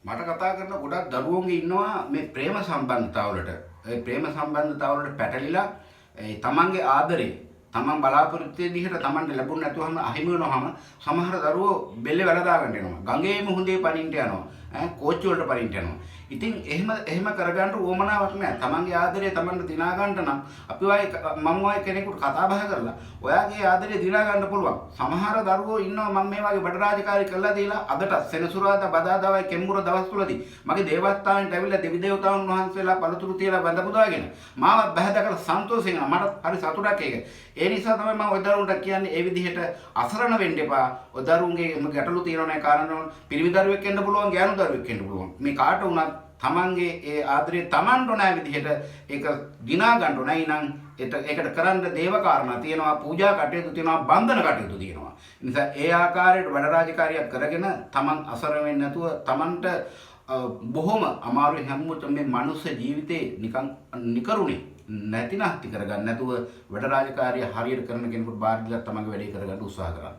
මට කතා කරන ගොඩක් දරුවෝන්ගේ ඉන්නවා මේ ප්‍රේම සම්බන්ධතාවලට. ඒ ප්‍රේම සම්බන්ධතාවලට පැටලිලා ඒ තමන්ගේ ආදරේ තමන් බලාපොරොත්තු වෙන විදිහට තමන්ට ලැබුණ නැතුවම අහිමි වෙනවම සමහර දරුවෝ බෙල්ලේ වැඩ දාගන්න යනවා. ගඟේ මුහුදේ පනින්න යනවා. කෝච්චි වලට පනින්න යනවා. ඉතින් එහෙම කරගන්න උවමනාවක් නැහැ. තමන්ගේ ආදරේ තමන්ට දිනා ගන්න නම් අපි මම වගේ කෙනෙකුට කතා බහ කරලා ඔයාගේ ආදරේ දිනා ගන්න පුළුවන්. සමහර දරුවෝ ඉන්නවා මම මේ වගේ බඩ රාජකාරී කළා දීලා අදට සෙනසුරාදා බදාදාවයි කෙම්මුර දවස් තුලදී මගේ දේවස්ථානට ඇවිල්ලා දෙවි දේවතාවුන් වහන්සේලා පළතුරු තියලා බඳ පුදාගෙන මාව බැහැදකලා සන්තෝෂයෙන් මට හරි සතුටක් ඒක. ඒ නිසා තමයි මම ඔය දරුවන්ට කියන්නේ ඒ විදිහට අසරණ වෙන්න එපා. ඔය දරුවන්ගේ ගැටලු තියෙනවනේ කාරණා පිරිමි දරුවෙක් වෙන්න පුළුවන් ගෑනු දරුවෙක් වෙන්න පුළුවන්. මේ කාට වුණත් තමන්ගේ ඒ ආදරේ තමන්ට නැ විදිහට ඒක දිනා ගන්න ඕනයි නම් ඒකට කරන්න දේව කාරණා තියෙනවා, පූජා කටයුතු තියෙනවා, බන්ධන කටයුතු තියෙනවා. ඒ නිසා ඒ ආකාරයට වැඩ රාජකාරියක් කරගෙන තමන් අසරණ වෙන්නේ නැතුව තමන්ට බොහොම අමාරුවෙන් හැමෝටම මේ මනුස්ස ජීවිතේ නිකන් නිකරුණේ නැති නැති කරගන්න නැතුව වැඩ රාජකාරිය හරියට කරන කෙනෙකුට බාර දීලා තමන්ගේ වැඩේ කරගන්න උත්සාහ කරන්න.